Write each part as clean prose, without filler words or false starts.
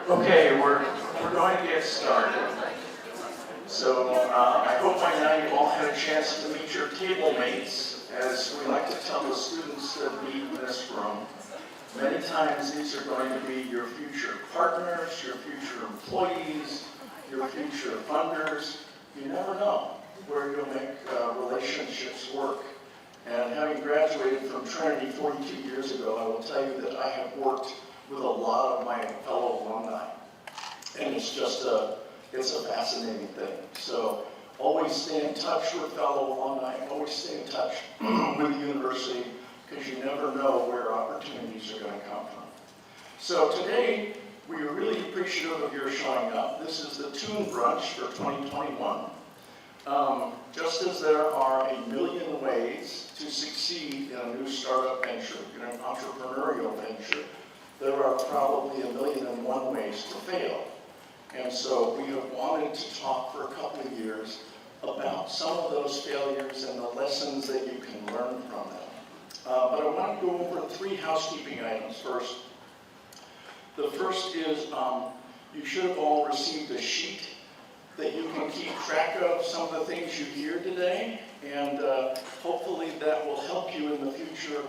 Okay, we're going to get started. So I hope by now you've all had a chance to meet your table mates. As we like to tell the students that meet in this room, many times these are going to be your future partners, your future employees, your future funders. You never know where you'll make relationships work. And having graduated from Trinity 42 years ago, I will tell you that I have worked with a lot of my fellow alumni. And it's just it's a fascinating thing. So always stay in touch with fellow alumni, always stay in touch with the university, because you never know where opportunities are going to come from. So today, we are really appreciative of your showing up. This is the Tune Brunch for 2021. Just as there are a million ways to succeed in a new startup venture, in an entrepreneurial venture, there are probably 1,000,001 ways to fail. And so we have wanted to talk for a couple of years about some of those failures and the lessons that you can learn from them. But I want to go over 3 housekeeping items first. The first is you should have all received a sheet that you can keep track of some of the things you hear today, and hopefully that will help you in the future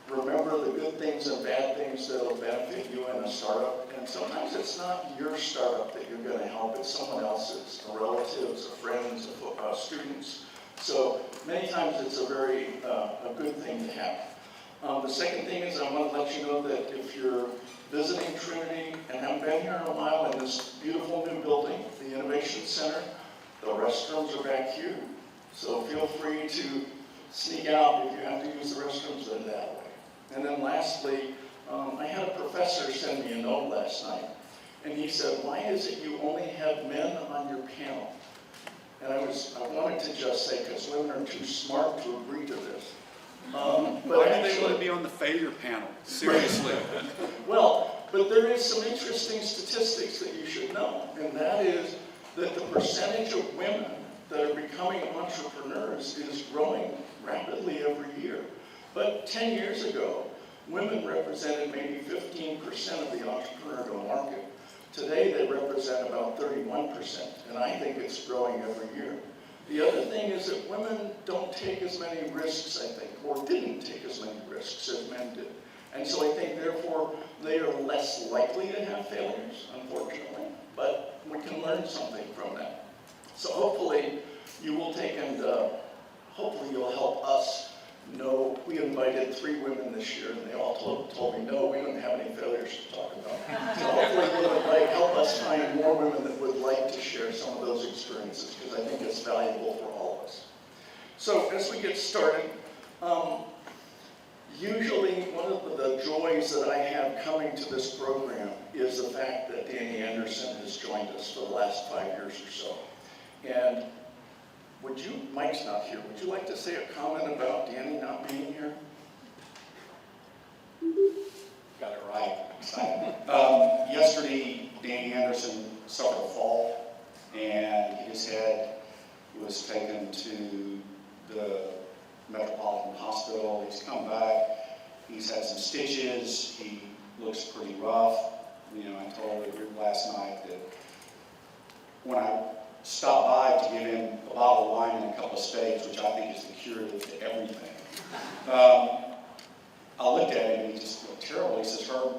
remember the good things and bad things that will benefit you in a startup. And sometimes it's not your startup that you're going to help, it's someone else's, relatives, friends, students. So many times it's a very a good thing to have. The second thing is I want to let you know that if you're visiting Trinity and haven't been here in a while in this beautiful new building, the Innovation Center, the restrooms are back here. So feel free to sneak out if you have to use the restrooms in that way. And then lastly, I had a professor send me a note last night, and he said, "Why is it you only have men on your panel?" And I wanted to just say, because women are too smart to agree to this. But why do they want to be on the failure panel? Seriously. Well, but there is some interesting statistics that you should know, and that is that the percentage of women that are becoming entrepreneurs is growing rapidly every year. But 10 years ago, women represented maybe 15% of the entrepreneurial market. Today, they represent about 31%, and I think it's growing every year. The other thing is that women don't take as many risks, I think, or didn't take as many risks as men did. And so I think, therefore, they are less likely to have failures, unfortunately, but we can learn something from that. So hopefully, you will take and hopefully you'll help us know. We invited 3 women this year, and they all told me, no, we don't have any failures to talk about. So hopefully you'll help us find more women that would like to share some of those experiences, because I think it's valuable for all of us. So as we get started, usually one of the joys that I have coming to this program is the fact that Danny Anderson has joined us for the last 5 years or so. And Mike's not here, would you like to say a comment about Danny not being here? Got it right. Yesterday, Danny Anderson suffered a fall, and he was taken to the Metropolitan Hospital. He's come back. He's had some stitches. He looks pretty rough. You know, I told the group last night that when I stopped by to give him a bottle of wine and a couple of steaks, which I think is the curative to everything. I looked at him and he just looked terrible. He says, "Herb,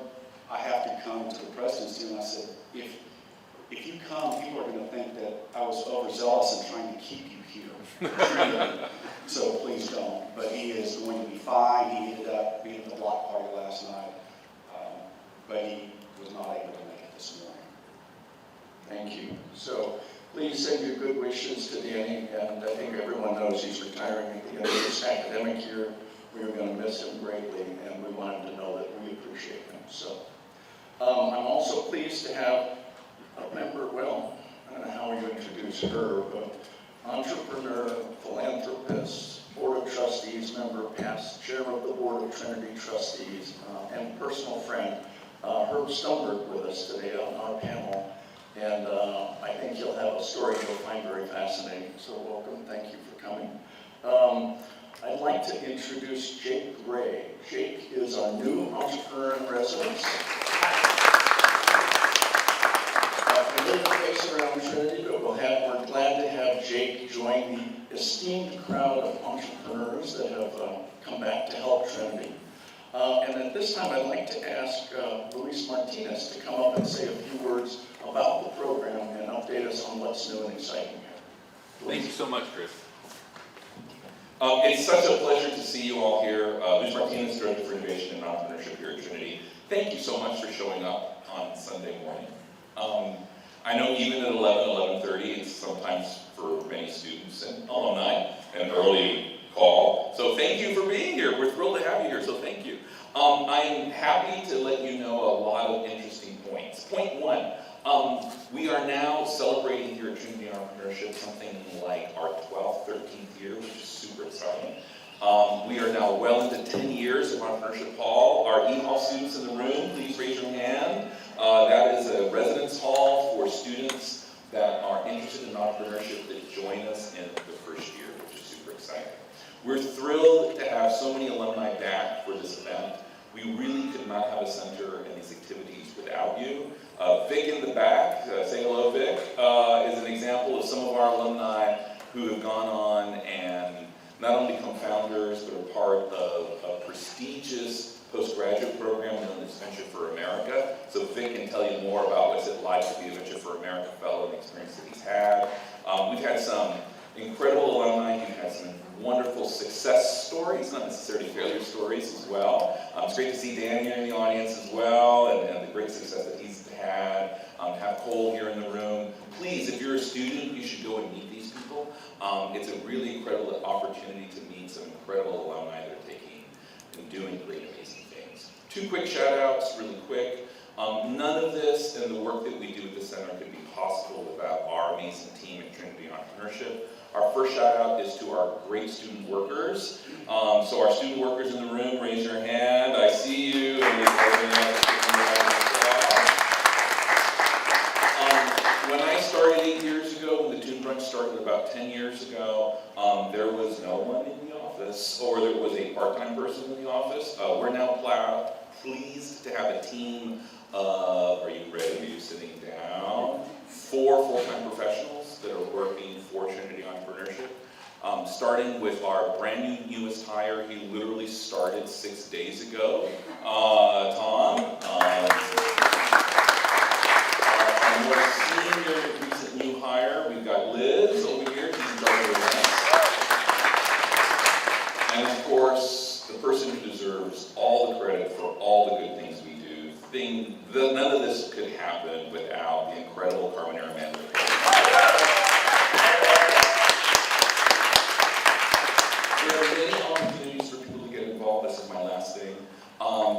I have to come to the presidency." And I said, if you come, people are going to think that I was overzealous in trying to keep you here. So please don't. But he is going to be fine. He ended up being at the block party last night, but he was not able to make it this morning. Thank you. So please send your good wishes to Danny, and I think everyone knows he's retiring at the end of this academic year. We are going to miss him greatly, and we want him to know that we appreciate him. So I'm also pleased to have a member, well, I don't know how you introduce her, but entrepreneur, philanthropist, board of trustees member, past chair of the board of Trinity trustees, and personal friend, Herb Stunberg, with us today on our panel. And I think you'll have a story you'll find very fascinating. So welcome, thank you for coming. I'd like to introduce Jake Gray. Jake is our new entrepreneur in residence. familiar face around Trinity, but we're glad to have Jake join the esteemed crowd of entrepreneurs that have come back to help Trinity. And at this time, I'd like to ask Luis Martinez to come up and say a few words about the program and update us on what's new and exciting here. Thank you so much, Chris. It's such a pleasure to see you all here. Luis Martinez, Director for Innovation and Entrepreneurship here at Trinity. Thank you so much for showing up on Sunday morning. I know even at 11:30, it's sometimes for many students and alumni an early call. So thank you for being here. We're thrilled to have you here, so thank you. I'm happy to let you know a lot of interesting points. Point one, we are now celebrating here at Trinity Entrepreneurship something like our 12th, 13th year, which is super exciting. We are now well into 10 years of entrepreneurship hall. Our e-hall students in the room, please raise your hand. That is a residence hall for students that are interested in entrepreneurship that join us in the first year, which is super exciting. We're thrilled to have so many alumni back for this event. We really could not have a center and these activities without you. Vic in the back, say hello, Vic, is an example of some of our alumni who have gone on and not only become founders, but are part of a prestigious postgraduate program known as Venture for America. So Vic can tell you more about what's it like to be a Venture for America fellow and the experience that he's had. We've had some incredible alumni who've had some wonderful success stories, not necessarily failure stories as well. It's great to see Dan here in the audience as well, and the great success that he's had. Have Cole here in the room. Please, if you're a student, you should go and meet these people. It's a really incredible opportunity to meet some incredible alumni that are taking and doing great, amazing things. Two quick shout outs, really quick. None of this and the work that we do at the center could be possible without our amazing team at Trinity Entrepreneurship. Our first shout out is to our great student workers. So our student workers in the room, raise your hand. I see you. When I started 8 years ago, when the Brunch started about 10 years ago, there was no one in the office, or there was a part-time person in the office. We're now pleased to have a team of, are you ready? Are you sitting down? 4 full-time professionals that are working for Trinity Entrepreneurship. Starting with our brand new newest hire, he literally started 6 days ago, Tom. Our more senior recent new hire, we've got Liz over here, she's in charge of events. And of course, the person who deserves all the credit for all the good things we do. None of this could happen without the incredible Carbonara man. There are many opportunities for people to get involved. This is my last thing.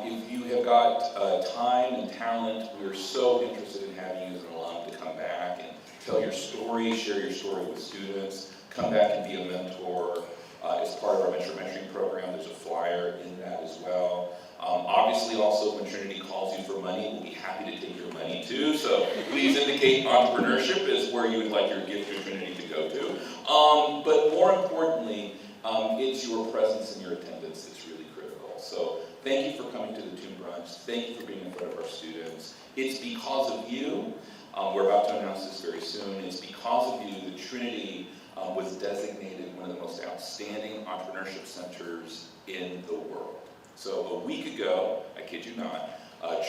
If you have got time and talent, we're so interested in having you as an alum to come back and tell your story, share your story with students, come back and be a mentor. As part of our mentor mentoring program, there's a flyer in that as well. Obviously, also, when Trinity calls you for money, we'll be happy to take your money too. So please indicate entrepreneurship is where you would like your gift to Trinity to go to. But more importantly, it's your presence and your attendance that's really critical. So thank you for coming to the Brunch. Thank you for being in front of our students. It's because of you. We're about to announce this very soon. It's because of you that Trinity was designated one of the most outstanding entrepreneurship centers in the world. So a week ago, I kid you not,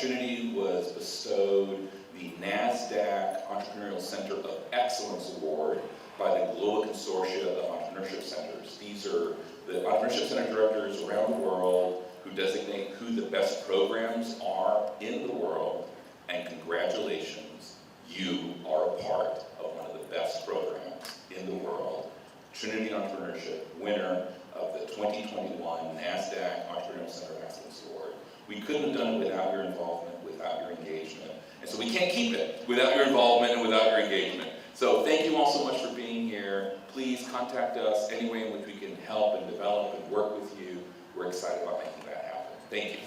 Trinity was bestowed the NASDAQ Entrepreneurial Center of Excellence Award by the Global Consortia of Entrepreneurship Centers. These are the entrepreneurship center directors around the world who designate who the best programs are in the world, and congratulations, you are a part of one of the best programs in the world. Trinity Entrepreneurship, winner of the 2021 NASDAQ Entrepreneurial Center of Excellence Award. We couldn't have done it without your involvement, without your engagement. And so we can't keep it without your involvement and without your engagement. So thank you all so much for being here. Please contact us any way in which we can help and develop and work with you. We're excited about making that happen. Thank you.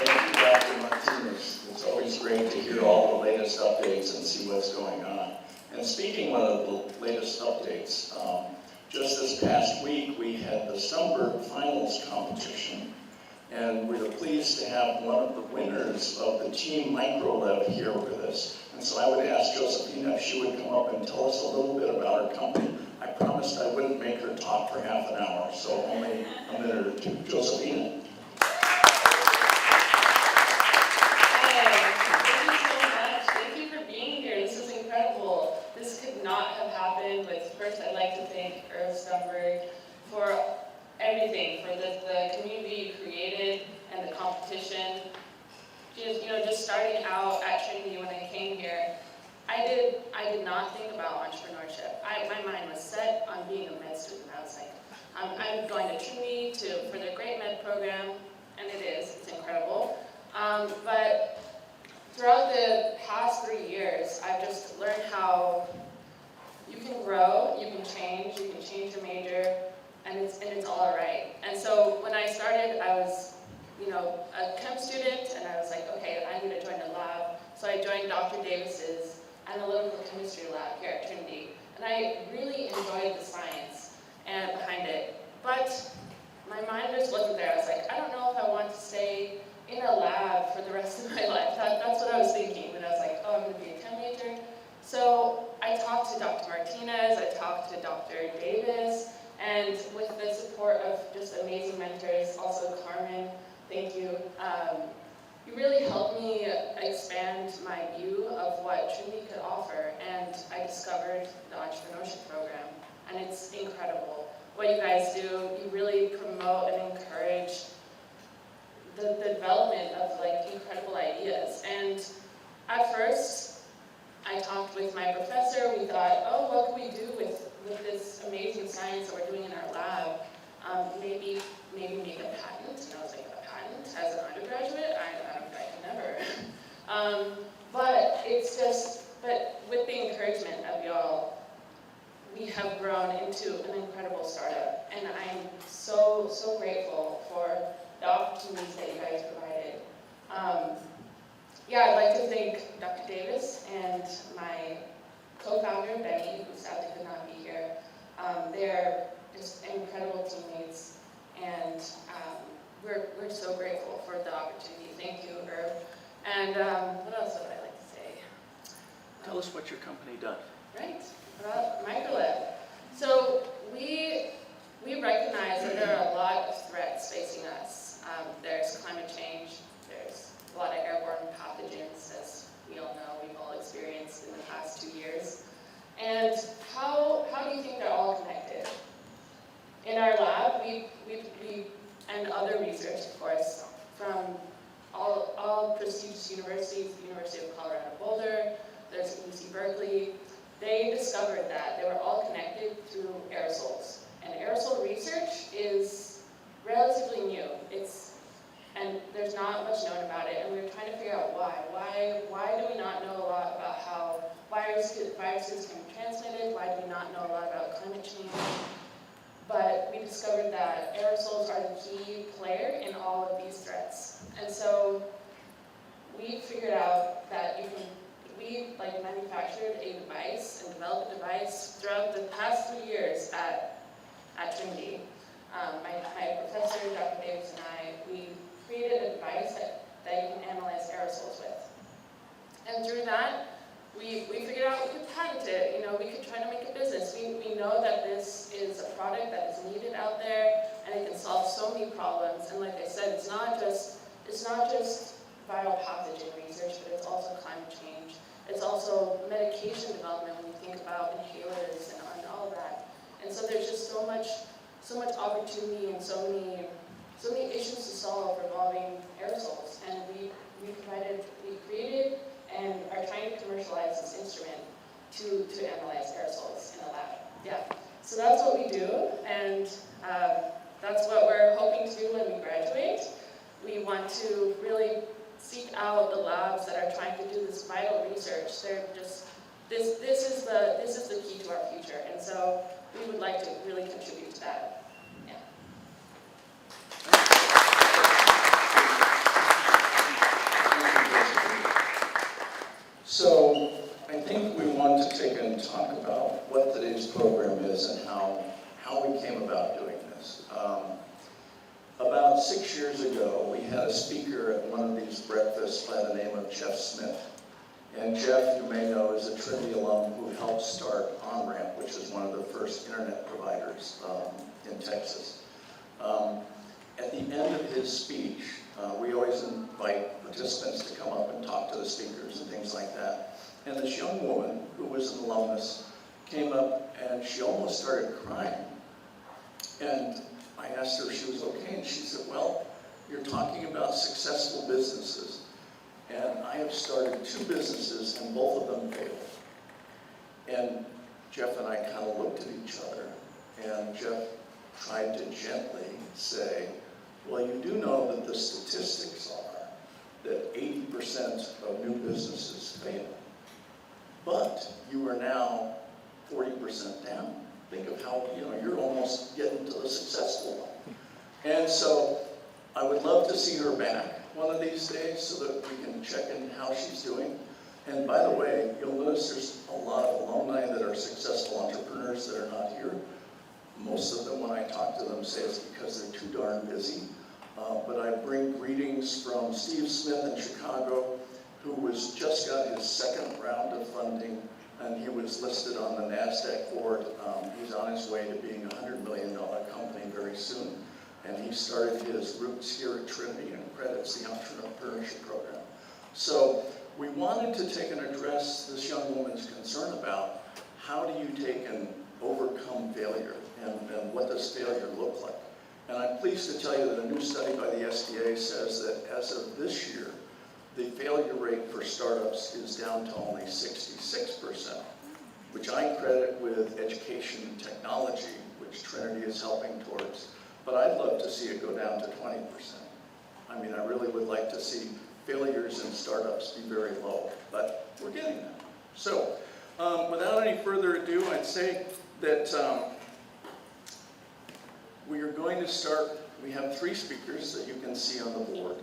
Thank you, Dr. Martinez. It's always great to hear all the latest updates and see what's going on. And speaking of the latest updates, just this past week we had the Sumber finals competition And we're pleased to have one of the winners of the Team Micro Lab here with us. And so I would ask Josephina if she would come up and tell us a little bit about her company. I promised I wouldn't make her talk for half an hour, so only a minute or two. Josephina. First, I'd like to thank Stunberg for everything, for the community you created and the competition. Just starting out at Trinity when I came here, I did not think about entrepreneurship. My mind was set on being a med student. I was like, I'm going to Trinity for their great med program, and it's incredible. But throughout the past 3 years, I've just learned how you can grow, you can change your major, and it's all right. And so when I started, I was, a chem student, and I was like, okay, I need to join a lab. So I joined Dr. Davis's analytical chemistry lab here at Trinity, and I really enjoyed the science and behind it. But my mind just wasn't there. I was like, I don't know if I want to stay in a lab for the rest of my life. That's what I was thinking when I was like, oh, I'm going to be a chem major. So I talked to Dr. Martinez, I talked to Dr. Davis, and with the support of just amazing mentors, also Carmen, thank you. You really helped me expand my view of what Trinity could offer, and I discovered the entrepreneurship program, and it's incredible. What you guys do, you really promote and encourage the development of incredible ideas. And at first, I talked with my professor. We thought, oh, what can we do with this amazing science that we're doing in our lab? Maybe make a patent. And I was like, a patent as an undergraduate? I can never. But with the encouragement of y'all, we have grown into an incredible startup. And I'm so grateful for the opportunities that you guys provided. I'd like to thank Dr. Davis and my co-founder, Benny, who sadly could not be here. They're just incredible teammates, and we're so grateful for the opportunity. Thank you, Herb. And what else would I like to say? Tell us what your company does. Right, about Microlab. So we recognize that there are a lot of threats facing us. There's climate change, there's a lot of airborne pathogens, as we all know, we've all experienced in the past 2 years. And how do you think they're all connected? In our lab, we and other research, of course, from all prestigious universities, the University of Colorado Boulder, there's UC Berkeley, they discovered that they were all connected through aerosols. And aerosol research is relatively new. And there's not much known about it, and we were trying to figure out why. Why do we not know a lot about how viruses can be transmitted? Why do we not know a lot about climate change? But we discovered that aerosols are the key player in all of these threats. And so we figured out that we manufactured a device and developed a device throughout the past 3 years at Trinity. My professor, Dr. Davis, and I, we created a device that you can analyze aerosols with. And through that, we figured out we could patent it. We could try to make a business. We know that this is a product that is needed out there, and it can solve so many problems. And like I said, it's not just viral pathogen research, but it's also climate change. It's also medication development when you think about inhalers and all of that. And so there's just so much opportunity and so many issues to solve revolving aerosols. And we created and are trying to commercialize this instrument to analyze aerosols in the lab. Yeah. So that's what we do, and that's what we're hoping to do when we graduate. We want to really seek out the labs that are trying to do this vital research. They're just this is the key to our future, and so we would like to really contribute to that. Yeah. So I think we want to take and talk about what today's program is and how we came about doing this. About 6 years ago, we had a speaker at one of these breakfasts by the name of Jeff Smith. And Jeff, you may know, is a Trinity alum who helped start OnRamp, which is one of the first internet providers in Texas. At the end of his speech, we always invite participants to come up and talk to the speakers and things like that. And this young woman, who was an alumnus, came up and she almost started crying. And I asked her if she was okay, and she said, well, you're talking about successful businesses. And I have started 2 businesses, and both of them failed. And Jeff and I kind of looked at each other, and Jeff tried to gently say, well, you do know that the statistics are that 80% of new businesses fail. But you are now 40% down. Think of how, you're almost getting to the successful one. And so I would love to see her back one of these days so that we can check in how she's doing. And by the way, you'll notice there's a lot of alumni that are successful entrepreneurs that are not here. Most of them, when I talk to them, say it's because they're too darn busy. But I bring greetings from Steve Smith in Chicago, who just got his 2nd round of funding, and he was listed on the NASDAQ board. He's on his way to being a $100 million company very soon. And he started his roots here at Trinity and credits the entrepreneurship program. So we wanted to take and address this young woman's concern about how do you take and overcome failure, and what does failure look like. And I'm pleased to tell you that a new study by the SBA says that as of this year, the failure rate for startups is down to only 66%, which I credit with education and technology, which Trinity is helping towards. But I'd love to see it go down to 20%. I mean, I really would like to see failures in startups be very low, but we're getting there. So, without any further ado, I'd say that we are going to start. We have 3 speakers that you can see on the board.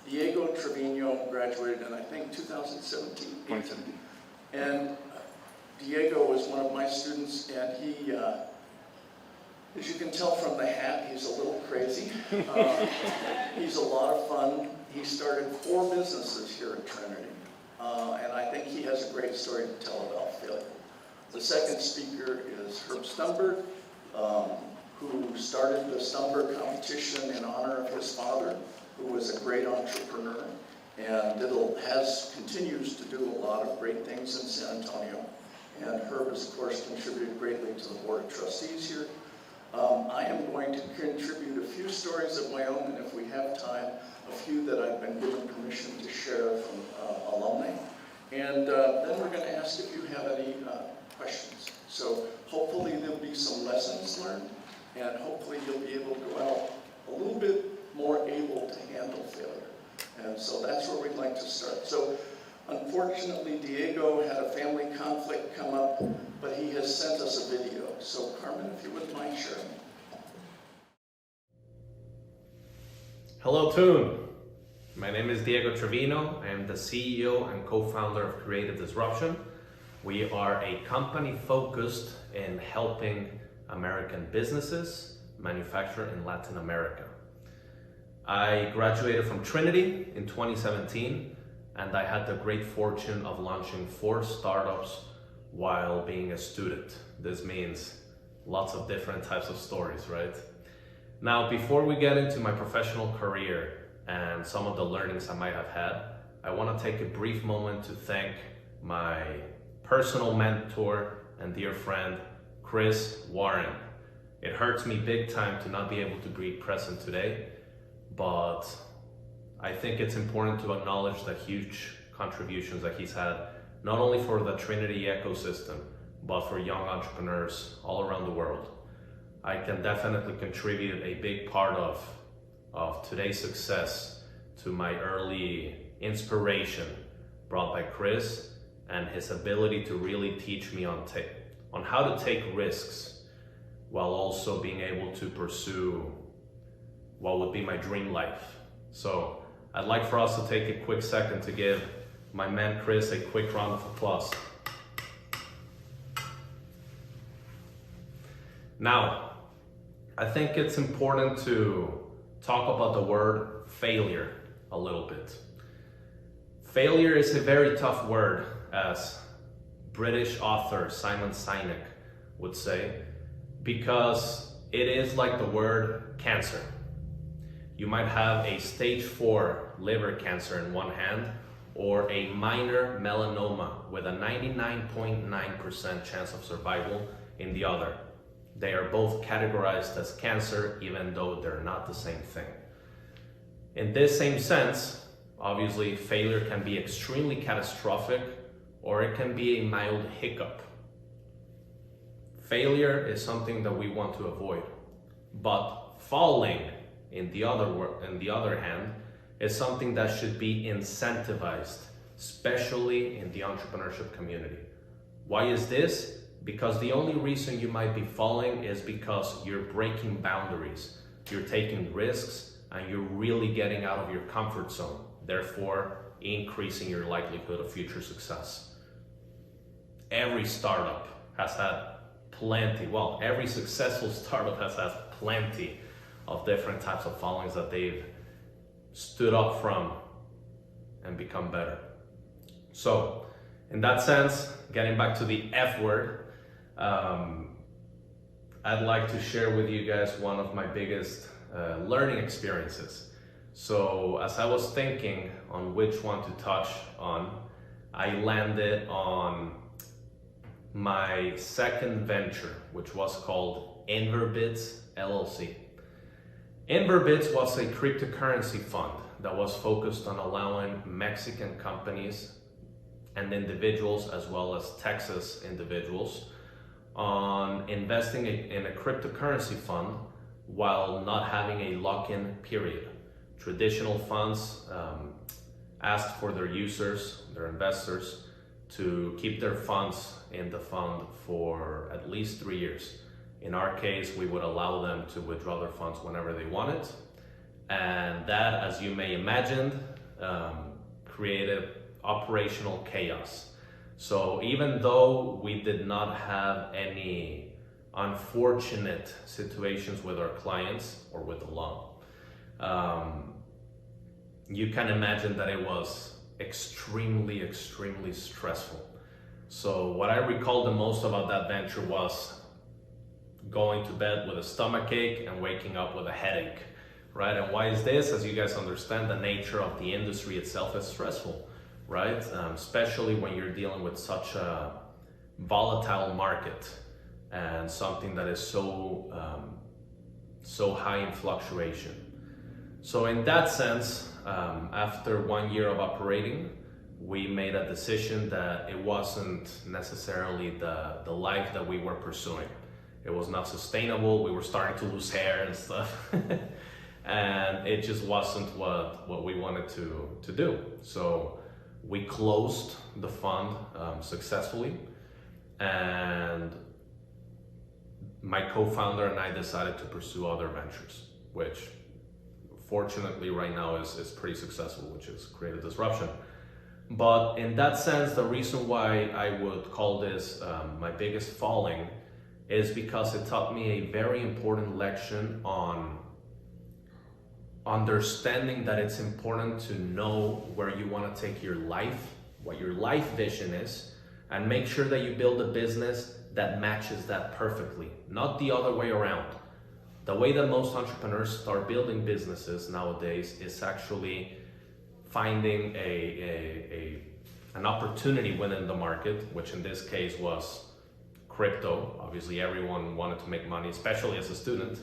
Diego Trevino graduated in, I think, 2017. 2017. And Diego was one of my students, and he, as you can tell from the hat, he's a little crazy. He's a lot of fun. He started 4 businesses here at Trinity, and I think he has a great story to tell about failure. The second speaker is Herb Stunberg, who started the Sumber competition in honor of his father, who was a great entrepreneur and continues to do a lot of great things in San Antonio. And Herb has, of course, contributed greatly to the Board of Trustees here. I am going to contribute a few stories of my own, and if we have time, a few that I've been given permission to share from alumni. And then we're going to ask if you have any questions. So hopefully there'll be some lessons learned, and hopefully you'll be able to go out a little bit more able to handle failure. And so that's where we'd like to start. So unfortunately, Diego had a family conflict come up, but he has sent us a video. So Carmen, if you wouldn't mind sharing. Hello, Toon. My name is Diego Trevino. I am the CEO and co-founder of Creative Disruption. We are a company focused in helping American businesses manufacture in Latin America. I graduated from Trinity in 2017, and I had the great fortune of launching 4 startups while being a student. This means lots of different types of stories, right? Now, before we get into my professional career and some of the learnings I might have had, I want to take a brief moment to thank my personal mentor and dear friend, Chris Warren. It hurts me big time to not be able to be present today, but I think it's important to acknowledge the huge contributions that he's had, not only for the Trinity ecosystem, but for young entrepreneurs all around the world. I can definitely contribute a big part of today's success to my early inspiration brought by Chris and his ability to really teach me on how to take risks while also being able to pursue what would be my dream life. So I'd like for us to take a quick second to give my man Chris a quick round of applause. Now, I think it's important to talk about the word failure a little bit. Failure is a very tough word, as British author Simon Sinek would say, because it is like the word cancer. You might have a stage 4 liver cancer in one hand, or a minor melanoma with a 99.9% chance of survival in the other. They are both categorized as cancer, even though they're not the same thing. In this same sense, obviously failure can be extremely catastrophic, or it can be a mild hiccup. Failure is something that we want to avoid, but falling, in the other hand, is something that should be incentivized, especially in the entrepreneurship community. Why is this? Because the only reason you might be falling is because you're breaking boundaries, you're taking risks, and you're really getting out of your comfort zone, therefore increasing your likelihood of future success. Every startup has had every successful startup has had plenty of different types of fallings that they've stood up from and become better. So, in that sense, getting back to the F word, I'd like to share with you guys one of my biggest learning experiences. So, as I was thinking on which one to touch on, I landed on my second venture, which was called Inverbits LLC. Inverbits was a cryptocurrency fund that was focused on allowing Mexican companies and individuals, as well as Texas individuals, on investing in a cryptocurrency fund while not having a lock-in period. Traditional funds asked for their users, their investors, to keep their funds in the fund for at least 3 years. In our case, we would allow them to withdraw their funds whenever they wanted. And that, as you may imagine, created operational chaos. So even though we did not have any unfortunate situations with our clients or with the loan, you can imagine that it was extremely, extremely stressful. So what I recall the most about that venture was going to bed with a stomachache and waking up with a headache, right? And why is this? As you guys understand, the nature of the industry itself is stressful, right? Especially when you're dealing with such a volatile market and something that is so high in fluctuation. So in that sense, after 1 year of operating, we made a decision that it wasn't necessarily the life that we were pursuing. It was not sustainable. We were starting to lose hair and stuff. And it just wasn't what we wanted to do. So we closed the fund successfully. And my co-founder and I decided to pursue other ventures, which fortunately right now is pretty successful, which is Creative Disruption. But in that sense, the reason why I would call this my biggest falling is because it taught me a very important lesson on understanding that it's important to know where you want to take your life, what your life vision is, and make sure that you build a business that matches that perfectly, not the other way around. The way that most entrepreneurs start building businesses nowadays is actually finding an opportunity within the market, which in this case was crypto. Obviously everyone wanted to make money, especially as a student,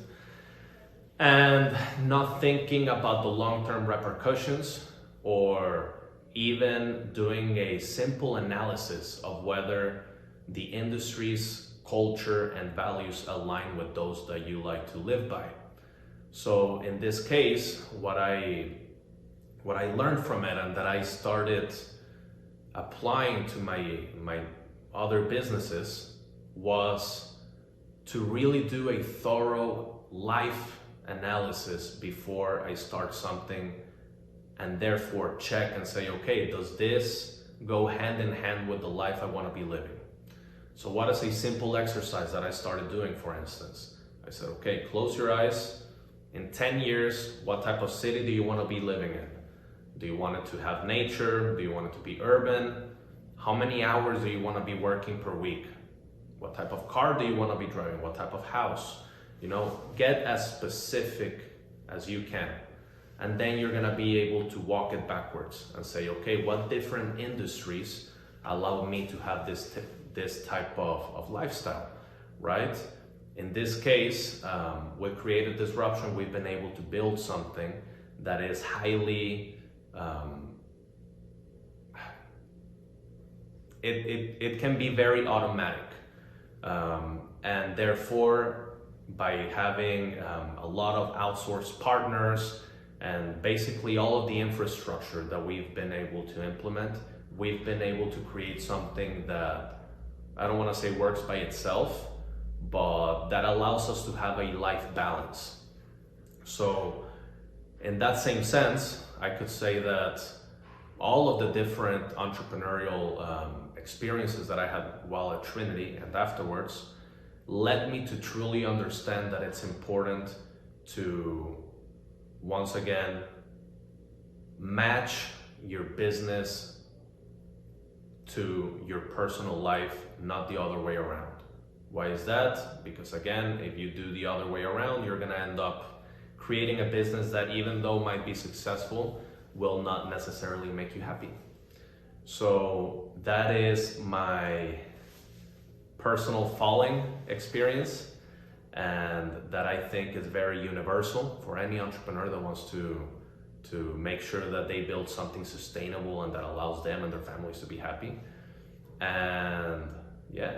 and not thinking about the long-term repercussions or even doing a simple analysis of whether the industry's culture and values align with those that you like to live by. So in this case, what I learned from it and that I started applying to my other businesses was to really do a thorough life analysis before I start something, and therefore check and say, okay, does this go hand in hand with the life I want to be living? So what is a simple exercise that I started doing, for instance? I said, okay, close your eyes. In 10 years, what type of city do you want to be living in? Do you want it to have nature? Do you want it to be urban? How many hours do you want to be working per week? What type of car do you want to be driving? What type of house? You know, get as specific as you can. And then you're going to be able to walk it backwards and say, okay, what different industries allow me to have this type of lifestyle, right? In this case, with Creative Disruption, we've been able to build something that is highly, it can be very automatic. And therefore, by having a lot of outsourced partners and basically all of the infrastructure that we've been able to implement, we've been able to create something that, I don't want to say works by itself, but that allows us to have a life balance. So in that same sense, I could say that all of the different entrepreneurial experiences that I had while at Trinity and afterwards led me to truly understand that it's important to, once again, match your business to your personal life, not the other way around. Why is that? Because again, if you do the other way around, you're gonna end up creating a business that, even though might be successful, will not necessarily make you happy. So that is my personal falling experience, and that I think is very universal for any entrepreneur that wants to make sure that they build something sustainable and that allows them and their families to be happy. And yeah,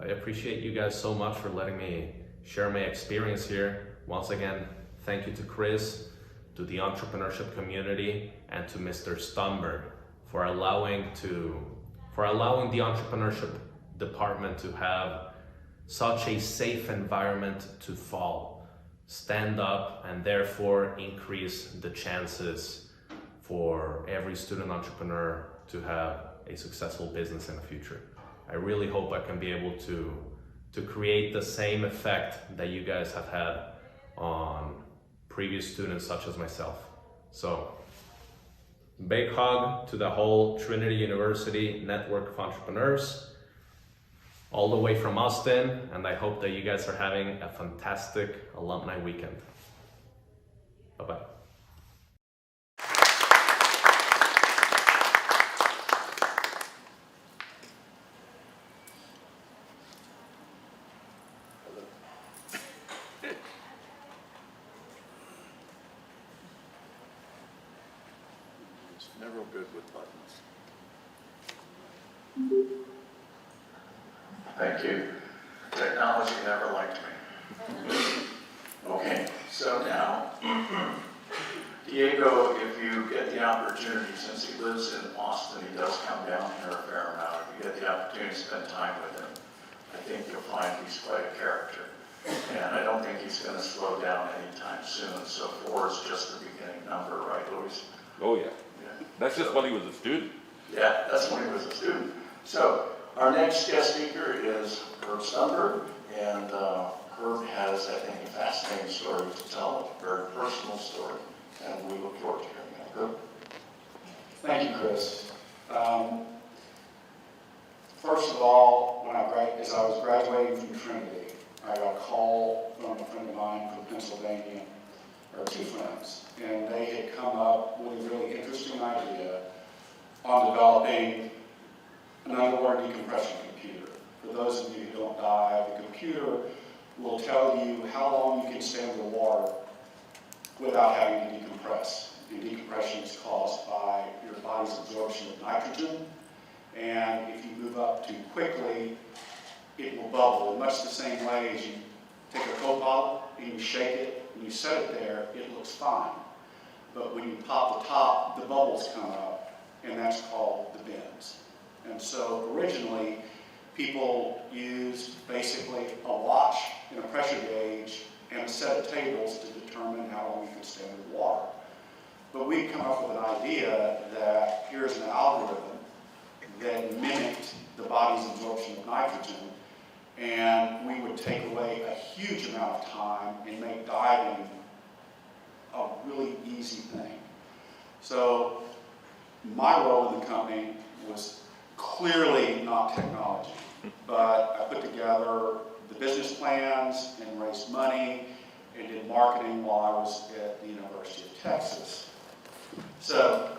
I appreciate you guys so much for letting me share my experience here. Once again, thank you to Chris, to the entrepreneurship community, and to Mr. Stunberg for allowing the entrepreneurship department to have such a safe environment to fall, stand up, and therefore increase the chances for every student entrepreneur to have a successful business in the future. I really hope I can be able to create the same effect that you guys have had on previous students such as myself. So, big hug to the whole Trinity University network of entrepreneurs, all the way from Austin, and I hope that you guys are having a fantastic alumni weekend. Bye-bye. It's never good with buttons. Thank you. Technology never liked me. Okay, so now, Diego, if you get the opportunity, since he lives in Austin, he does come down here a fair amount. If you get the opportunity to spend time with him, I think you'll find he's quite a character. And I don't think he's going to slow down anytime soon. So 4 is just the beginning number, right, Luis? Oh, yeah. Yeah. That's just when he was a student. Yeah, that's when he was a student. So our next guest speaker is Herb Sumber, and Herb has, I think, a fascinating story to tell, a very personal story, and we look forward to hearing that. Herb? Thank you, Chris. First of all, as I was graduating from Trinity, I got a call from a friend of mine from Pennsylvania, or 2 friends, and they had come up with a really interesting idea on developing an underwater decompression computer. For those of you who don't dive, the computer will tell you how long you can stay under the water without having to decompress. And decompression is caused by your body's absorption of nitrogen, and if you move up too quickly, it will bubble in much the same way as you take a Coke bottle and you shake it and you set it there, it looks fine. But when you pop the top, the bubbles come up, and that's called the bends. And so originally, people used basically a watch and a pressure gauge and a set of tables to determine how long you could stay under the water. But we come up with an idea that here's an algorithm that mimicked the body's absorption of nitrogen, and we would take away a huge amount of time and make diving a really easy thing. So my role in the company was clearly not technology, but I put together the business plans and raised money and did marketing while I was at the University of Texas. So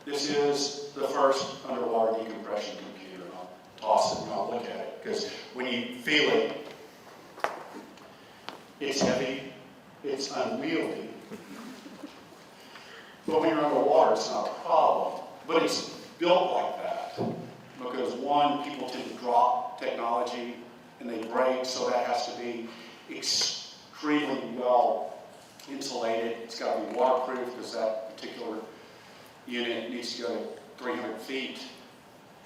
this is the first underwater decompression computer. I'll toss it and I'll look at it, because when you feel it, it's heavy, it's unwieldy. But when you're underwater, it's not a problem. But it's built like that because, one, people tend to drop technology and they break, so that has to be extremely well insulated. It's got to be waterproof because that particular unit needs to go to 300 feet.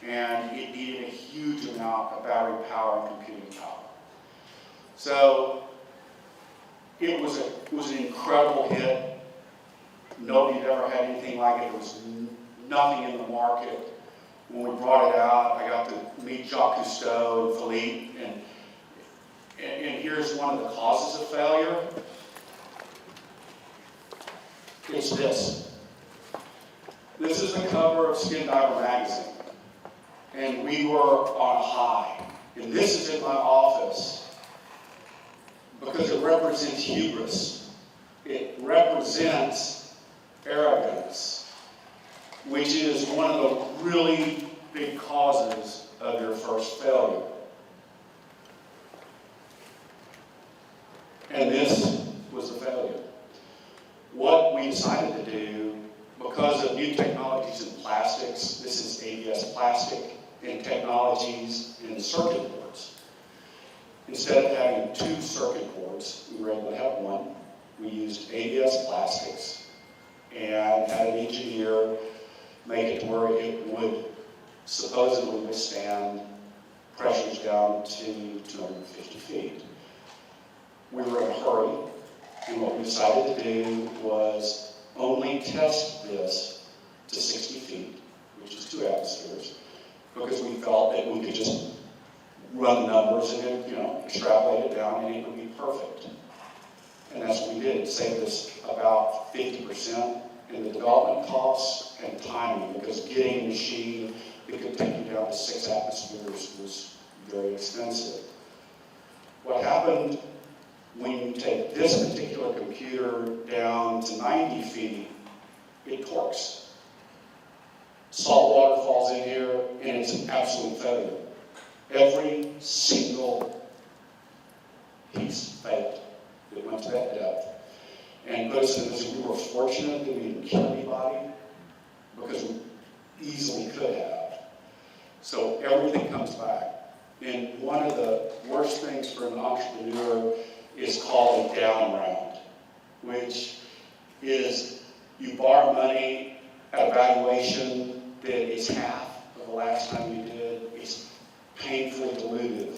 And it needed a huge amount of battery power and computing power. So it was an incredible hit. Nobody had ever had anything like it. There was nothing in the market. When we brought it out, I got to meet Jacques Cousteau and Philippe, and here's one of the causes of failure. It's this. This is the cover of Skin Diver magazine, and we were on a high. And this is in my office because it represents hubris. It represents arrogance, which is one of the really big causes of your first failure. And this was the failure. What we decided to do, because of new technologies in plastics, this is ABS plastic, and technologies in circuit boards. Instead of having 2 circuit boards, we were able to have one. We used ABS plastics and had an engineer make it to where it would supposedly withstand pressures down to 250 feet. We were in a hurry, and what we decided to do was only test this to 60 feet, which is 2 atmospheres, because we felt that we could just run the numbers and then, extrapolate it down and it would be perfect. And that's what we did. It saved us about 50% in the development costs and timing, because getting a machine that could take you down to 6 atmospheres was very expensive. What happened when you take this particular computer down to 90 feet, it torques. Salt water falls in here, and it's an absolute failure. Every single piece failed that went to that depth. And put us in this, we were fortunate that we didn't kill anybody, because we easily could have. So everything comes back. And one of the worst things for an entrepreneur is called a down round, which is you borrow money at a valuation that is half of the last time you did. It's painfully dilutive.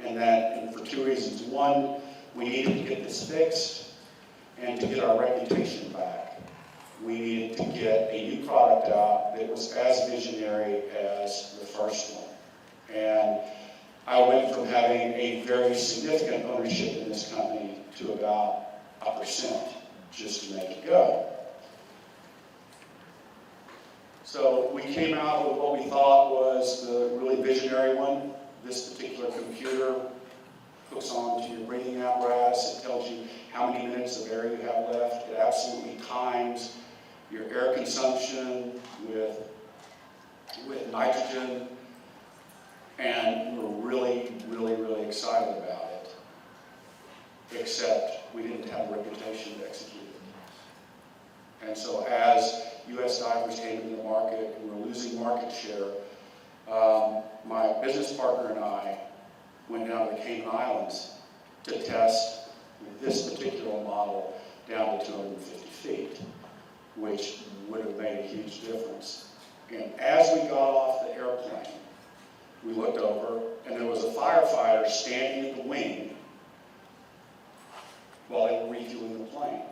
And for 2 reasons. One, we needed to get this fixed, and to get our reputation back. We needed to get a new product out that was as visionary as the first one. And I went from having a very significant ownership in this company to about 1% just to make it go. So we came out with what we thought was the really visionary one. This particular computer hooks onto your breathing apparatus. It tells you how many minutes of air you have left. It absolutely times your air consumption with nitrogen. And we're really, really, really excited about it. Except we didn't have a reputation to execute it. And so as U.S. divers came into the market and we're losing market share, my business partner and I went down to the Cayman Islands to test this particular model down to 250 feet, which would have made a huge difference. And as we got off the airplane, we looked over, and there was a firefighter standing at the wing while they were refueling the plane.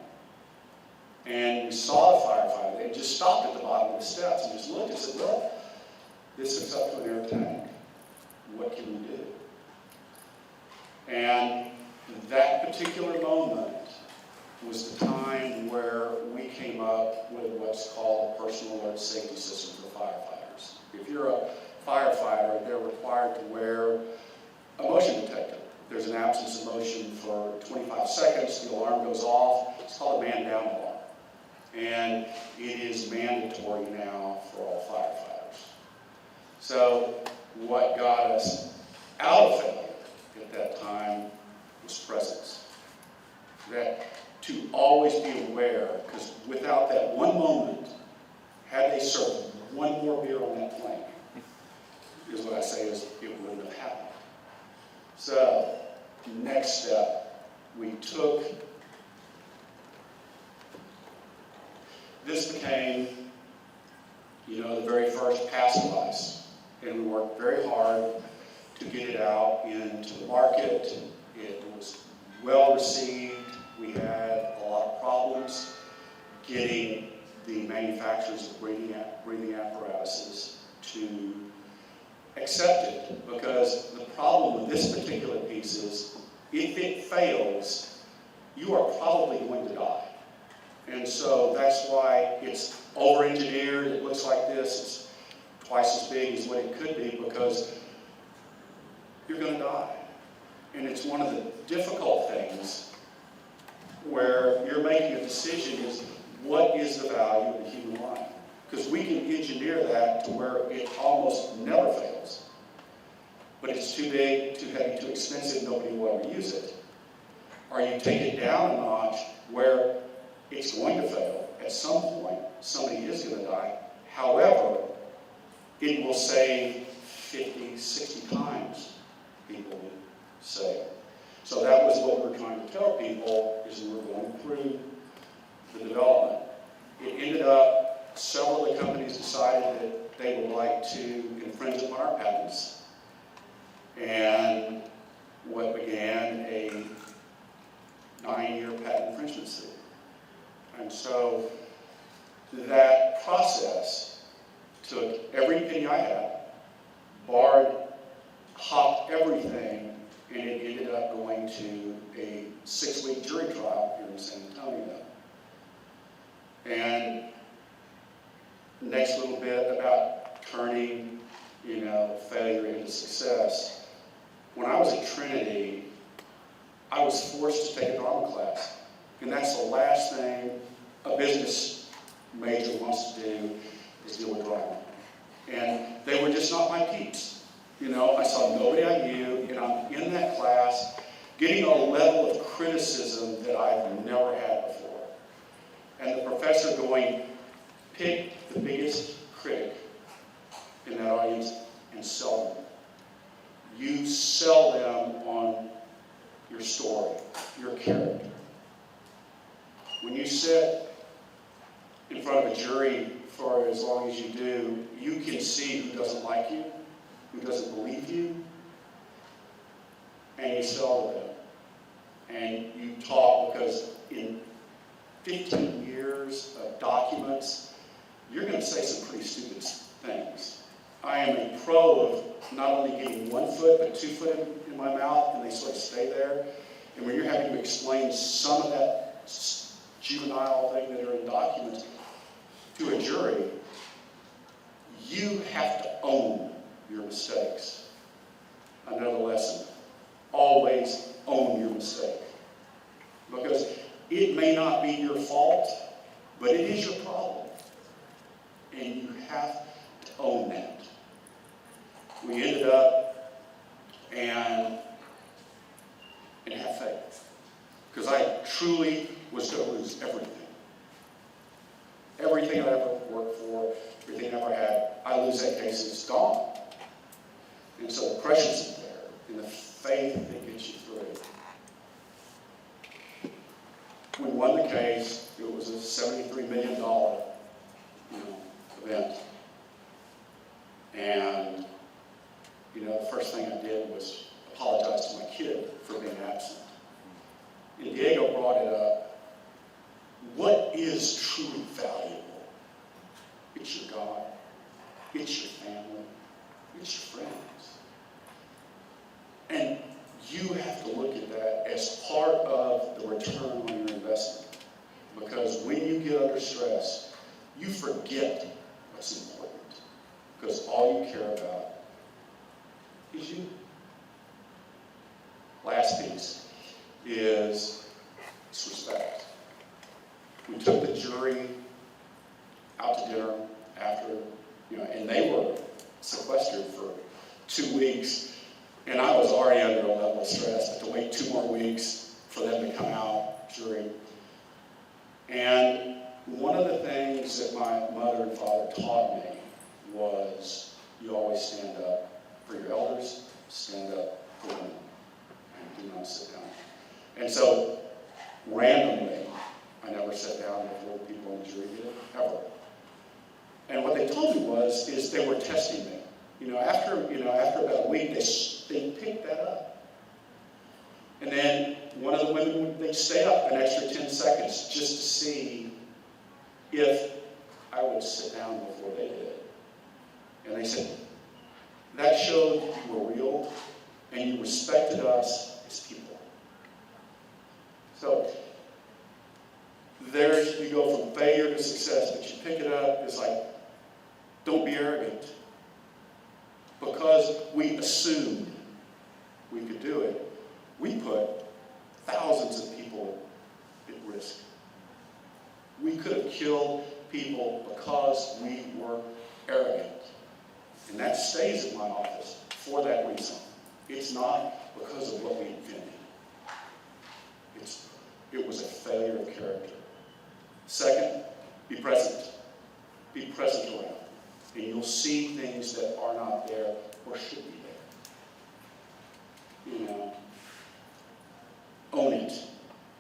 And we saw the firefighter. They just stopped at the bottom of the steps and just looked and said, well, this is up to an air tank. What what can we do? And that particular moment was the time where we came up with what's called a personal alert safety system for firefighters. If you're a firefighter, they're required to wear a motion detector. There's an absence of motion for 25 seconds, the alarm goes off. It's called a man down alarm. And it is mandatory now for all firefighters. So what got us out of failure at that time was presence. That to always be aware, because without that one moment, had they served one more beer on that plane, is what I say is it wouldn't have happened. So, next step, we took, this became, the very first pass device, and we worked very hard to get it out into the market. It was well received. We had a lot of problems getting the manufacturers of breathing apparatuses to accept it, because the problem with this particular piece is if it fails, you are probably going to die. And so that's why it's over-engineered. It looks like this. It's twice as big as what it could be, because you're going to die. And it's one of the difficult things where you're making a decision is, what is the value of the human life? Because we can engineer that to where it almost never fails. But it's too big, too heavy, too expensive, nobody will ever use it. Or you take it down a notch where it's going to fail. At some point, somebody is going to die. However, it will save 50, 60 times, people would say. So that was what we were trying to tell people, is we were going through the development. It ended up, several of the companies decided that they would like to infringe upon our patents. And what began a 9-year patent infringement suit. And so that process took every penny I had, hopped everything, and it ended up going to a 6-week jury trial here in San Antonio. And next little bit about turning, failure into success. When I was at Trinity, I was forced to take a drama class. And that's the last thing a business major wants to do, is deal with drama. And they were just not my peeps. I saw nobody I knew, and I'm in that class getting a level of criticism that I've never had before. And the professor going, pick the biggest critic in that audience and sell them. You sell them on your story, your character. When you sit in front of a jury for as long as you do, you can see who doesn't like you, who doesn't believe you, and you sell to them. And you talk, because in 15 years of documents, you're going to say some pretty stupid things. I am a pro of not only getting 1 foot, but 2 foot in my mouth, and they sort of stay there. And when you're having to explain some of that juvenile thing that are in documents to a jury, you have to own your mistakes. Another lesson, always own your mistake. Because it may not be your fault, but it is your problem. And you have to own that. We ended up and have faith. Because I truly was going to lose everything. Everything I ever worked for, everything I ever had, I lose that case and it's gone. And so the pressure's there, and the faith that gets you through. We won the case. It was a $73 million event. And, the first thing I did was apologize to my kid for being absent. And Diego brought it up. What is truly valuable? It's your God. It's your family. It's your friends. And you have to look at that as part of the return on your investment. Because when you get under stress, you forget what's important. Because all you care about is you. Last piece is respect. We took the jury out to dinner after, and they were sequestered for 2 weeks, and I was already under a level of stress, but to wait 2 more weeks for them to come out, jury. And one of the things that my mother and father taught me was you always stand up for your elders, stand up for women, and do not sit down. And so, randomly, I never sat down before people in the jury did, ever. And what they told me is they were testing me. After about a week, they picked that up. And then one of the women, they'd stay up an extra 10 seconds just to see if I would sit down before they did. And they said, that showed you were real and you respected us as people. So, you go from failure to success, but you pick it up. It's like, don't be arrogant. Because we assumed we could do it, we put thousands of people at risk. We could have killed people because we were arrogant. And that stays in my office for that reason. It's not because of what we invented. It was a failure of character. Second, be present. Be present around. And you'll see things that are not there or should be there. Own it.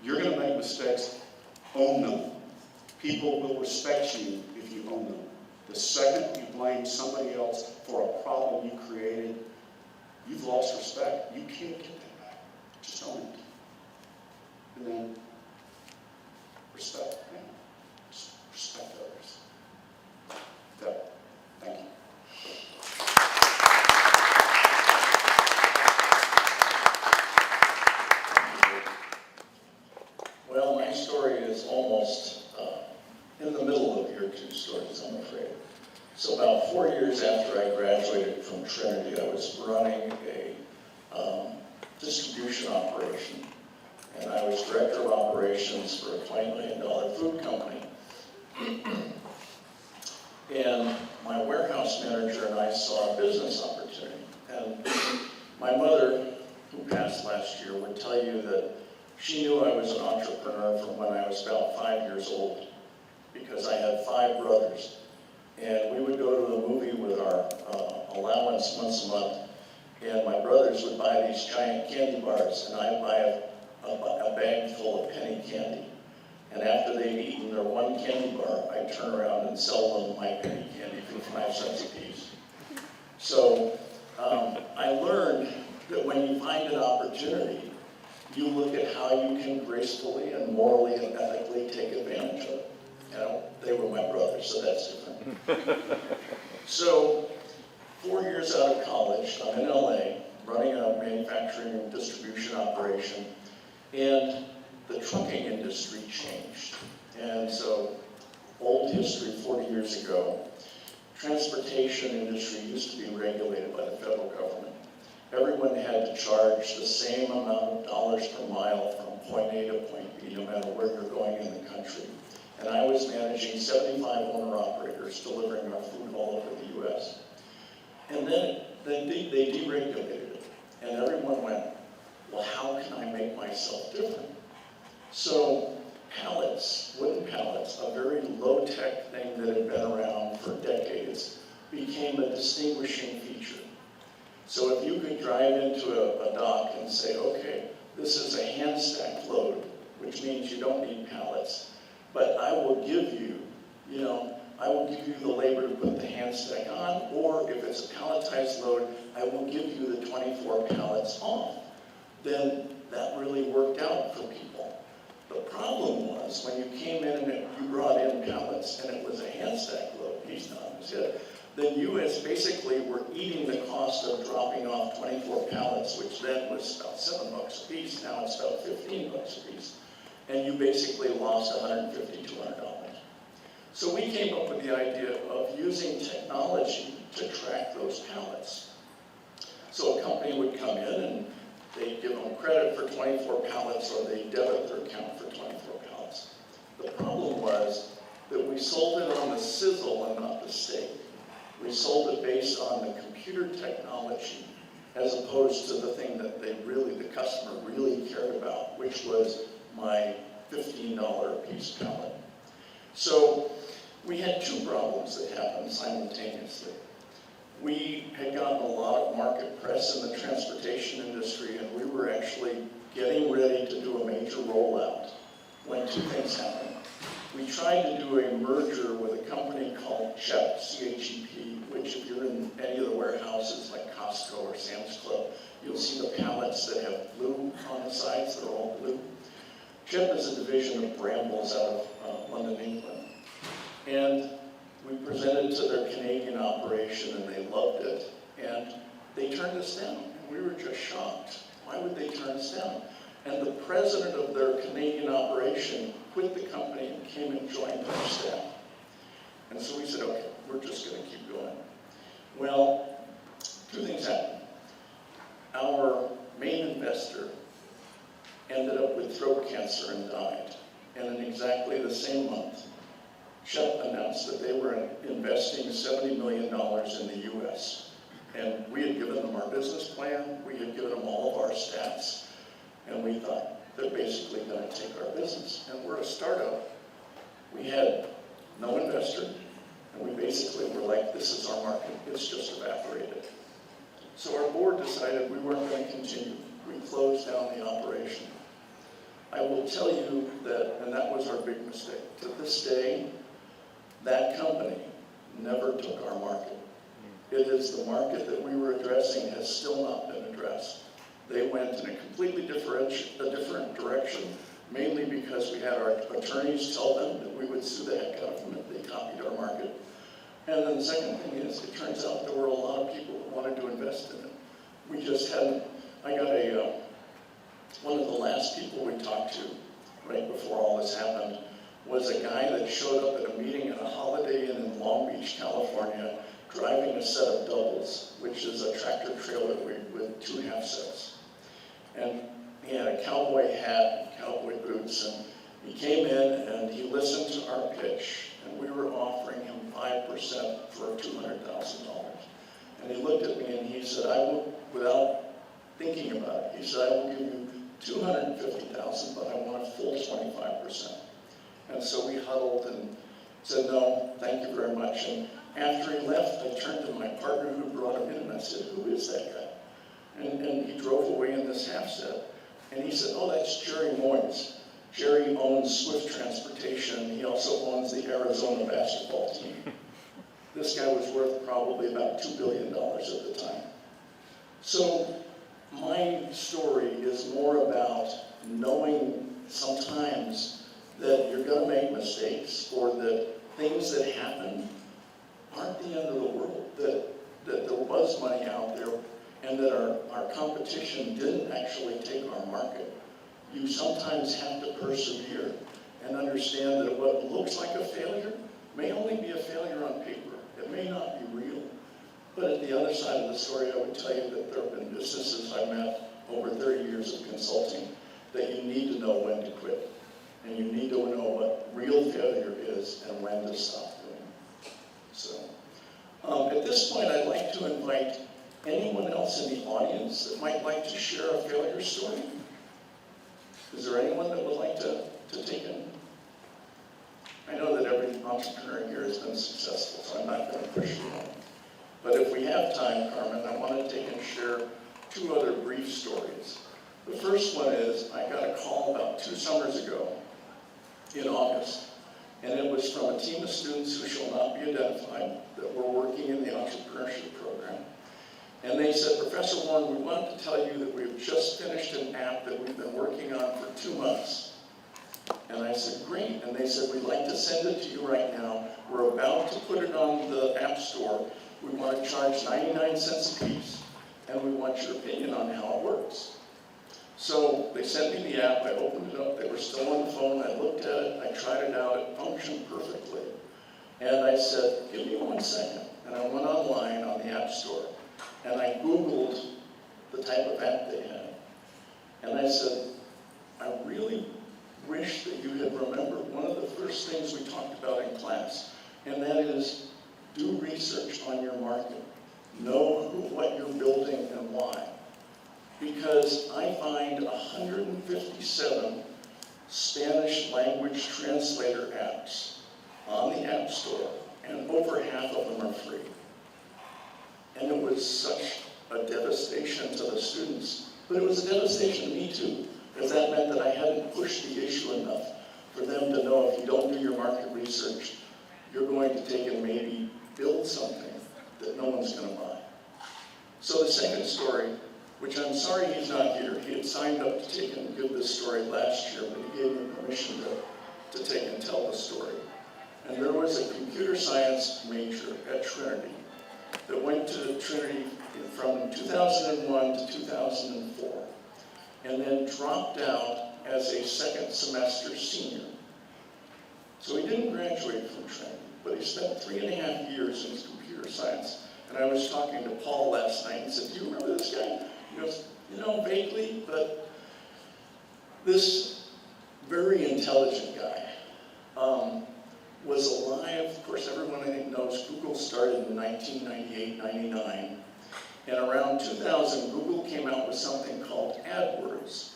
You're going to make mistakes. Own them. People will respect you if you own them. The second you blame somebody else for a problem you created, you've lost respect. You can't get that back. Just own it. And then respect. Just respect others. So, thank you. Well, my story is almost in the middle of your 2 stories, I'm afraid. So about 4 years after I graduated from Trinity, I was running a distribution operation. And I was director of operations for a $20 million food company. And my warehouse manager and I saw a business opportunity. And my mother, who passed last year, would tell you that she knew I was an entrepreneur from when I was about 5 years old, because I had 5 brothers. And we would go to the movie with our allowance once a month, and my brothers would buy these giant candy bars, and I'd buy a bag full of penny candy. And after they'd eaten their 1 candy bar, I'd turn around and sell them my penny candy for 5 cents a piece. So I learned that when you find an opportunity, you look at how you can gracefully and morally and ethically take advantage of it. They were my brothers, so that's different. So 4 years out of college, I'm in LA, running a manufacturing and distribution operation, and the trucking industry changed. And so, old history, 40 years ago, transportation industry used to be regulated by the federal government. Everyone had to charge the same amount of dollars per mile from point A to point B, no matter where you're going in the country. And I was managing 75 owner-operators delivering our food all over the U.S. And then they deregulated it. And everyone went, well, how can I make myself different? So pallets, wooden pallets, a very low-tech thing that had been around for decades, became a distinguishing feature. So if you could drive into a dock and say, okay, this is a hand-stacked load, which means you don't need pallets, but I will give you, I will give you the labor to put the hand stack on, or if it's a palletized load, I will give you the 24 pallets off. Then that really worked out for people. The problem was when you came in and you brought in pallets and it was a hand stack load, he's not, then you as basically were eating the cost of dropping off 24 pallets pallets, which then was about $7 a piece, now it's about $15 a piece. And you basically lost $150, $200. So we came up with the idea of using technology to track those pallets. So a company would come in and they'd give them credit for 24 pallets, or they'd debit their account for 24 pallets. The problem was that we sold it on the sizzle and not the steak. We sold it based on the computer technology as opposed to the thing that the customer really cared about, which was my $15 a piece pallet. So we had two problems that happened simultaneously. We had gotten a lot of market press in the transportation industry, and we were actually getting ready to do a major rollout when two things happened. We tried to do a merger with a company called CHEP, C-H-E-P, which if you're in any of the warehouses like Costco or Sam's Club, you'll see the pallets that have blue on the sides, they're all blue. CHEP is a division of Brambles out of London, England. And we presented to their Canadian operation and they loved it. And they turned us down. And we were just shocked. Why would they turn us down? And the president of their Canadian operation quit the company and came and joined our staff. And so we said, okay, we're just going to keep going. Well, two things happened. Our main investor ended up with throat cancer and died. And in exactly the same month, CHEP announced that they were investing $70 million in the U.S. And we had given them our business plan, we had given them all of our stats, and we thought they're basically going to take our business. And we're a startup. We had no investor, and we basically were like, this is our market, it's just evaporated. So our board decided we weren't going to continue. We closed down the operation. I will tell you that, and that was our big mistake, to this day, that company never took our market. It is the market that we were addressing has still not been addressed. They went in a completely different direction, mainly because we had our attorneys tell them that we would sue the heck out of them if they copied our market. And then the second thing is, it turns out there were a lot of people that wanted to invest in it. We just hadn't, I got one of the last people we talked to right before all this happened was a guy that showed up at a meeting at a Holiday Inn in Long Beach, California, driving a set of doubles, which is a tractor trailer with two half sets. And he had a cowboy hat and cowboy boots, and he came in and he listened to our pitch, and we were offering him 5% for $200,000. And he looked at me and he said, I will, without thinking about it, he said, I will give you $250,000, but I want a full 25%. And so we huddled and said, no, thank you very much. And after he left, I turned to my partner who brought him in and I said, who is that guy? And he drove away in this half set. And he said, oh, that's Jerry Moyes. Jerry owns Swift Transportation. He also owns the Arizona basketball team. This guy was worth probably about $2 billion at the time. So my story is more about knowing sometimes that you're going to make mistakes, or that things that happen aren't the end of the world, that there was money out there, and that our competition didn't actually take our market. You sometimes have to persevere and understand that what looks like a failure may only be a failure on paper. It may not be real. But at the other side of the story, I would tell you that there have been businesses I met over 30 years of consulting that you need to know when to quit. And you need to know what real failure is and when to stop doing. So, at this point, I'd like to invite anyone else in the audience that might like to share a failure story. Is there anyone that would like to take it? I know that every entrepreneur here has been successful, so I'm not going to push you on. But if we have time, Carmen, I want to take and share two other brief stories. The first one is, I got a call about 2 summers ago in August, and it was from a team of students who shall not be identified that were working in the entrepreneurship program. And they said, Professor Warren, we want to tell you that we've just finished an app that we've been working on for 2 months. And I said, great. And they said, we'd like to send it to you right now. We're about to put it on the App Store. We want to charge 99 cents a piece. and we want your opinion on how it works. So they sent me the app, I opened it up, they were still on the phone, I looked at it, I tried it out, it functioned perfectly. And I said, give me 1 second. And I went online on the App Store, and I Googled the type of app they had. And I said, I really wish that you had remembered one of the first things we talked about in class, and that is do research on your market. Know what you're building and why. Because I find 157 Spanish language translator apps on the App Store, and over half of them are free. And it was such a devastation to the students, but it was a devastation to me too, because that meant that I hadn't pushed the issue enough for them to know if you don't do your market research, you're going to take and maybe build something that no one's going to buy. So the second story, which I'm sorry he's not here, he had signed up to take and give this story last year, but he gave me permission to take and tell the story. And there was a computer science major at Trinity that went to Trinity from 2001 to 2004, and then dropped out as a second semester senior. So he didn't graduate from Trinity, but he spent 3.5 years in computer science. And I was talking to Paul last night and said, do you remember this guy? He goes, vaguely, but this very intelligent guy was alive. Of course, everyone I think knows Google started in 1998, 99. And around 2000, Google came out with something called AdWords.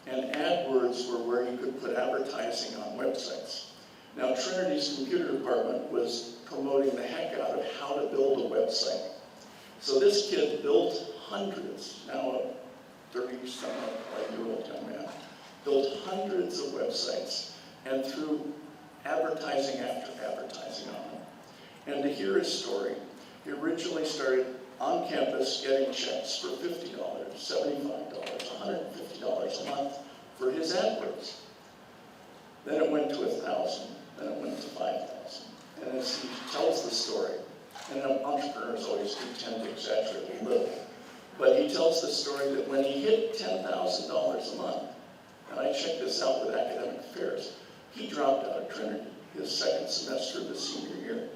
And AdWords were where you could put advertising on websites. Now, Trinity's computer department was promoting the heck out of how to build a website. So this kid built hundreds, now a 30-some-odd-year-old young man, built hundreds of websites and threw advertising after advertising on them. And to hear his story, he originally started on campus getting checks for $50, $75, $150 a month for his AdWords. Then it went to 1,000, then it went to 5,000. And as he tells the story, and entrepreneurs always do tend to exaggerate a little, but he tells the story that when he hit $10,000 a month, and I checked this out with Academic Affairs, he dropped out of Trinity his second semester of his senior year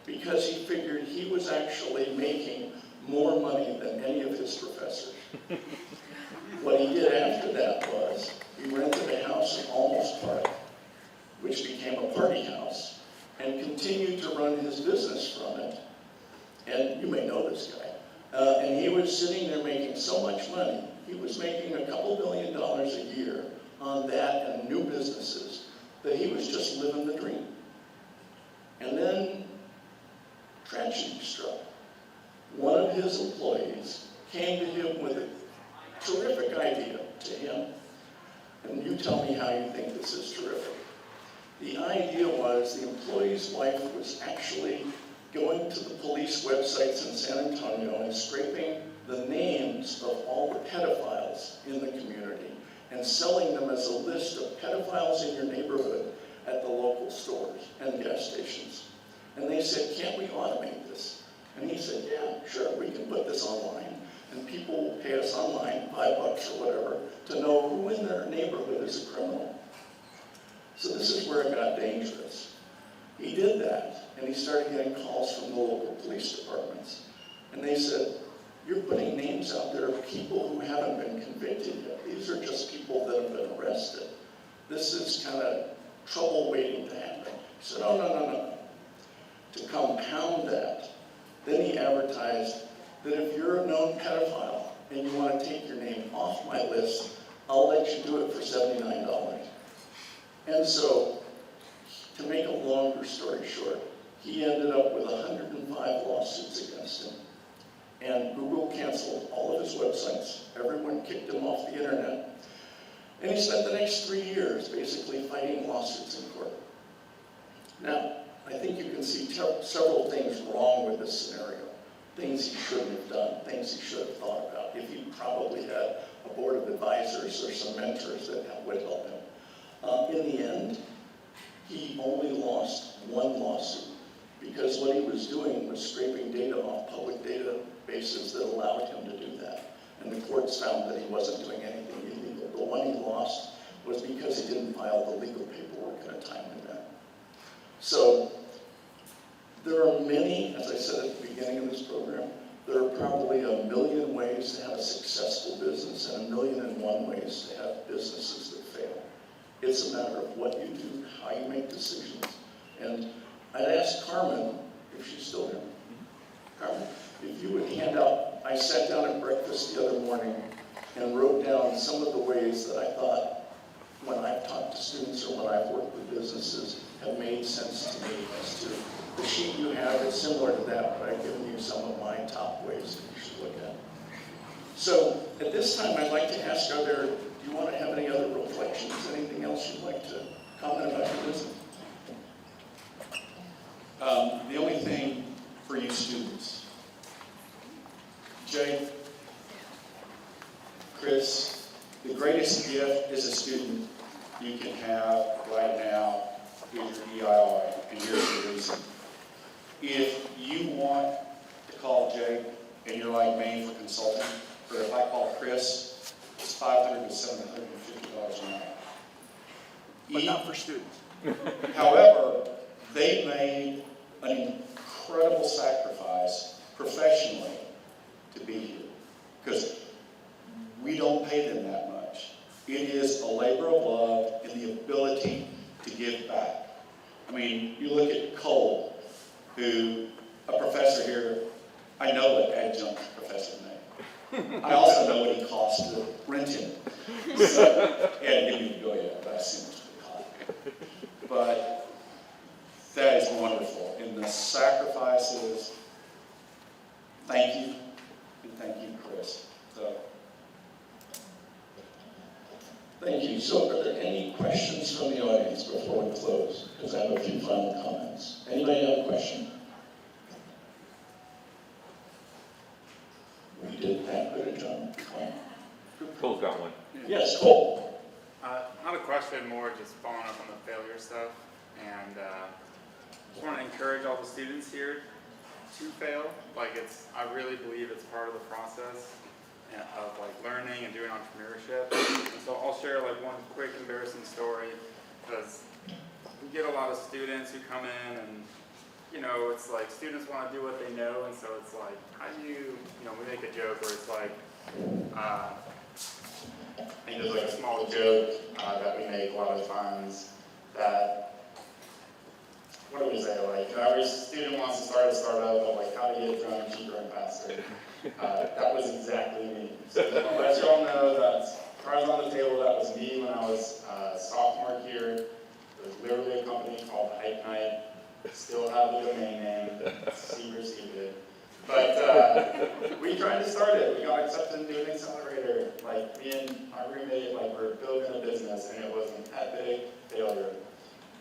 because he figured he was actually making more money than any of his professors. What he did after that was he rented a house in Almost Park, which became a party house, and continued to run his business from it. And you may know this guy. And he was sitting there making so much money. He was making a couple $1 billion a year on that and new businesses that he was just living the dream. And then tragedy struck. One of his employees came to him with a terrific idea to him. And you tell me how you think this is terrific. The idea was the employee's wife was actually going to the police websites in San Antonio and scraping the names of all the pedophiles in the community and selling them as a list of pedophiles in your neighborhood at the local stores and gas stations. And they said, can't we automate this? And he said, yeah, sure, we can put this online. And people will pay us online, $5 or whatever, to know who in their neighborhood is a criminal. So this is where it got dangerous. He did that, and he started getting calls from the local police departments. And they said, you're putting names out there of people who haven't been convicted yet. These are just people that have been arrested. This is kind of trouble waiting to happen. He said, oh, no. To compound that, then he advertised that if you're a known pedophile and you want to take your name off my list, I'll let you do it for $79. And so, to make a longer story short, he ended up with 105 lawsuits against him. And Google canceled all of his websites. Everyone kicked him off the internet. And he spent the next 3 years basically fighting lawsuits in court. Now, I think you can see several things wrong with this scenario. Things he shouldn't have done, things he should have thought about. If he probably had a board of advisors or some mentors that would help him. In the end, he only lost one lawsuit because what he was doing was scraping data off public data basis that allowed him to do that. And the courts found that he wasn't doing anything illegal. The one he lost was because he didn't file the legal paperwork in a timely manner. So there are many, as I said at the beginning of this program, there are probably 1 million ways to have a successful business and 1,000,001 ways to have businesses that fail. It's a matter of what you do, how you make decisions. And I'd ask Carmen, if she's still here, Carmen, if you would hand out, I sat down at breakfast the other morning and wrote down some of the ways that I thought when I've talked to students or when I've worked with businesses have made sense to me as to the sheet you have. It's similar to that, but I've given you some of my top ways that you should look at. So at this time, I'd like to ask, do you want to have any other reflections? Anything else you'd like to comment about your business? The only thing for you students, Jay, Chris, the greatest gift as a student you can have right now is your EIR, and here's the reason. If you want to call Jay and you're like me for consulting, or if I call Chris, it's $500 to $750 a month. But not for students. However, they made an incredible sacrifice professionally to be here, because we don't pay them that much. It is a labor of love and the ability to give back. I mean, you look at Cole, who, a professor here, I know what adjunct professor made. I also know what he costs to rent him. So, and give me a go yet, but I assume it's pretty high. But that is wonderful. And the sacrifices, thank you, and thank you, Chris. So, Thank you. So are there any questions from the audience before we close? Because I have a few final comments. Anybody have a question? We did that good a job. Cole's got one. Yes, Cole. Not a question, more just following up on the failure stuff. And just want to encourage all the students here to fail. I really believe it's part of the process of learning and doing entrepreneurship. And so I'll share one quick embarrassing story, because we get a lot of students who come in and it's students want to do what they know, and so it's how do you, we make a joke where it's I think there's a small joke that we make a lot of times that, what do we say, every student wants to start a startup, but how do you get drunk cheaper and faster? That was exactly me. So to let you all know that cards on the table, that was me when I was a sophomore here. It was literally a company called Hype Night. Still have the domain name, super stupid. But we tried to start it. We got accepted into an accelerator. Me and our roommate, we're building a business, and it was an epic failure.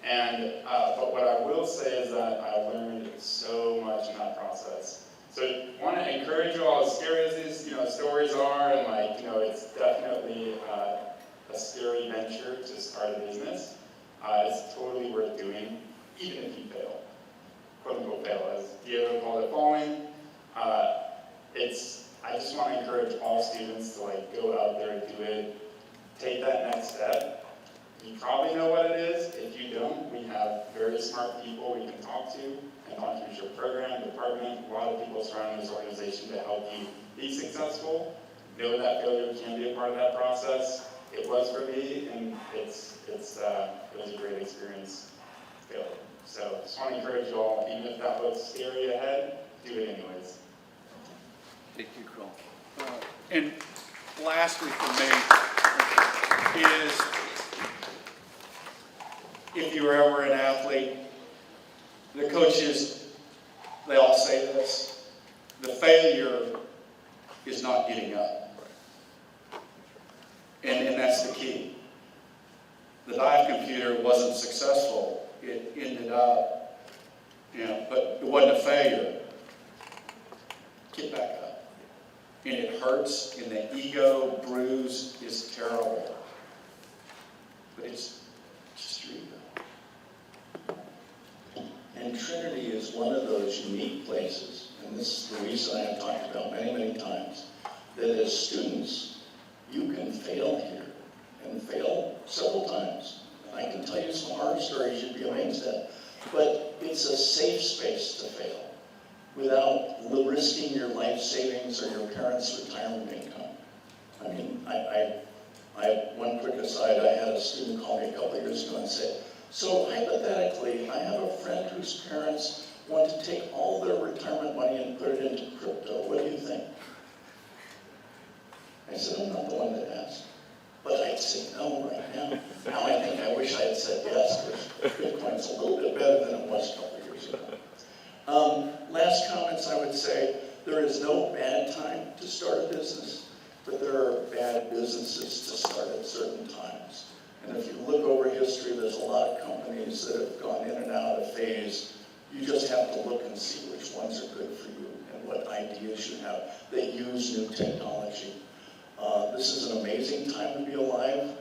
And but what I will say is that I learned so much in that process. So I want to encourage you all, as scary as these stories are, and it's definitely a scary venture to start a business. It's totally worth doing, even if you fail, quote unquote fail, as Diego called it, falling. I just want to encourage all students to go out there and do it, take that next step. You probably know what it is. If you don't, we have very smart people we can talk to and talk to your program, department, a lot of people surrounding this organization to help you be successful. Know that failure can be a part of that process. It was for me, and it was a great experience. Failure. So just want to encourage you all, even if that looks scary ahead, do it anyways. Thank you, Cole. And lastly for me is, if you were ever an athlete, the coaches, they all say this: the failure is not getting up. And that's the key. The dive computer wasn't successful. It ended up, but it wasn't a failure. Get back up. And it hurts, and the ego bruise is terrible. But it's just your ego. And Trinity is one of those unique places, and this is the reason I have talked about many that as students, you can fail here and fail several times. And I can tell you some horror stories you'd be amazed at. But it's a safe space to fail without risking your life savings or your parents' retirement income. I mean, one quick aside, I had a student call me a couple of years ago and say, so hypothetically, I have a friend whose parents want to take all their retirement money and put it into crypto. What do you think? I said, I'm not the one that asked. But I'd say no right now. Now I think I wish I had said yes, because Bitcoin's a little bit better than it was a couple of years ago. Last comments, I would say, there is no bad time to start a business, but there are bad businesses to start at certain times. And if you look over history, there's a lot of companies that have gone in and out of phase. You just have to look and see which ones are good for you and what ideas you have that use new technology. This is an amazing time to be alive.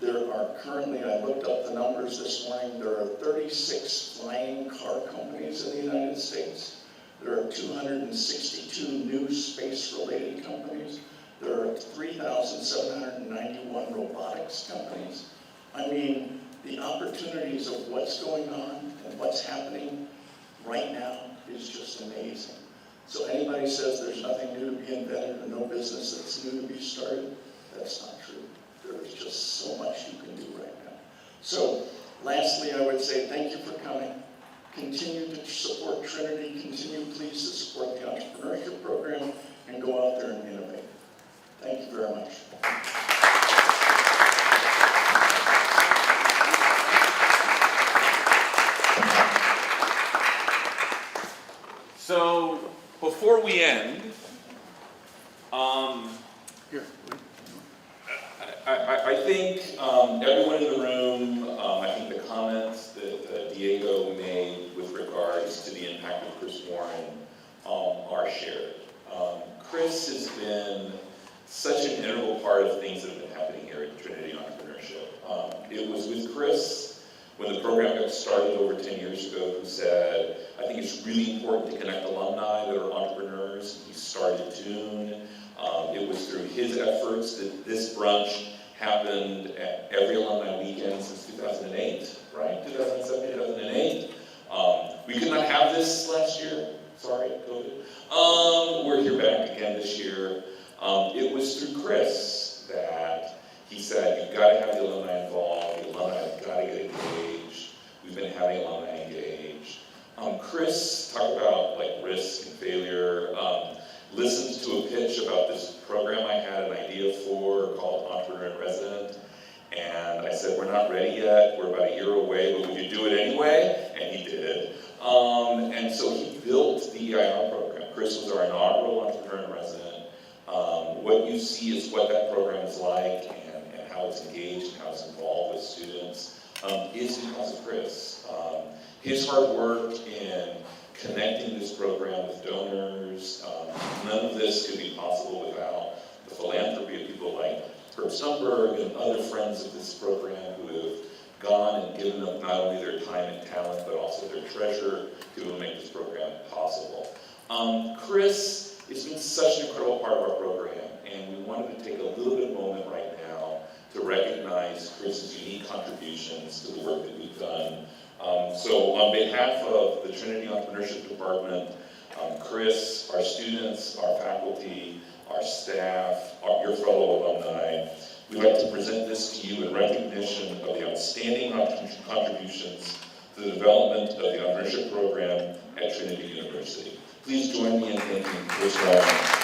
There are currently, I looked up the numbers this morning, there are 36 flying car companies in the United States. There are 262 new space-related companies. There are 3,791 robotics companies. I mean, the opportunities of what's going on and what's happening right now is just amazing. So anybody says there's nothing new to be invented or no business that's new to be started, that's not true. There is just so much you can do right now. So lastly, I would say thank you for coming. Continue to support Trinity. Continue, please, to support the entrepreneurship program and go out there and innovate. Thank you very much. So, before we end, I think everyone in the room, I think the comments that Diego made with regards to the impact of Chris Warren are shared. Chris has been such an integral part of things that have been happening here at Trinity Entrepreneurship. It was with Chris, when the program got started over 10 years ago, who said, I think it's really important to connect alumni that are entrepreneurs. He started Tune. It was through his efforts that this brunch happened at every alumni weekend since 2008, right? 2007, 2008. We could not have this last year. Sorry, COVID. We're here back again this year. It was through Chris that he said, you've got to have the alumni involved. The alumni have got to get engaged. We've been having alumni engaged. Chris talked about like risk and failure. Listened to a pitch about this program I had an idea for called Entrepreneur in Resident. And I said, we're not ready yet. We're about a year away, but would you do it anyway? And he did. And so he built the EIR program. Chris was our inaugural Entrepreneur in Resident. What you see is what that program is like and how it's engaged and how it's involved with students. Is because of Chris. His hard work in connecting this program with donors, none of this could be possible without the philanthropy of people like Stunberg and other friends of this program who have gone and given up not only their time and talent, but also their treasure to make this program possible. Chris has been such an incredible part of our program, and we wanted to take a little bit of a moment right now to recognize Chris's unique contributions to the work that we've done. So on behalf of the Trinity Entrepreneurship Department, Chris, our students, our faculty, our staff, your fellow alumni, we'd like to present this to you in recognition of the outstanding contributions to the development of the entrepreneurship program at Trinity University. Please join me in thanking Chris Warren.